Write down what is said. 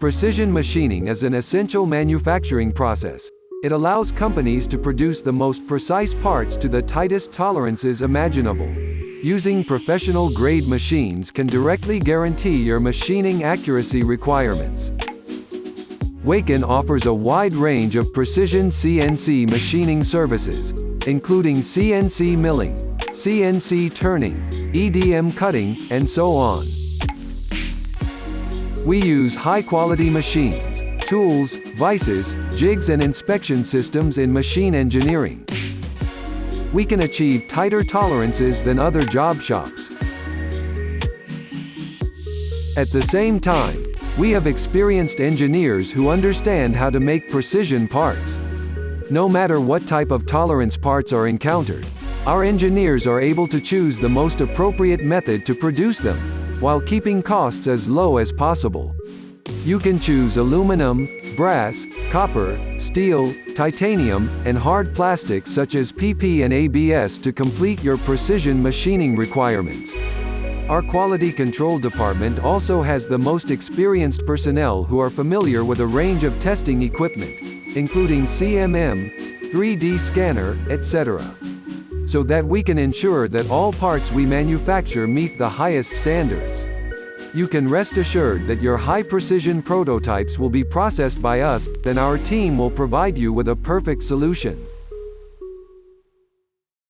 Precision machining is an essential manufacturing process. It allows companies to produce the most precise parts to the tightest tolerances imaginable. Using professional-grade machines can directly guarantee your machining accuracy requirements. Waken offers a wide range of precision CNC machining services, including CNC milling, CNC turning, EDM cutting, and so on. We use high-quality machines, tools, vices, jigs and inspection systems in machine engineering. We can achieve tighter tolerances than other job shops. At the same time, we have experienced engineers who understand how to make precision parts. No matter what type of tolerance parts are encountered, our engineers are able to choose the most appropriate method to produce them, while keeping costs as low as possible. You can choose aluminum, brass, copper, steel, titanium, and hard plastics such as PP and ABS to complete your precision machining requirements. Our quality control department also has the most experienced personnel who are familiar with a range of testing equipment, including CMM, 3D scanner, etc., so that we can ensure that all parts we manufacture meet the highest standards. You can rest assured that your high-precision prototypes will be processed by us, and our team will provide you with a perfect solution.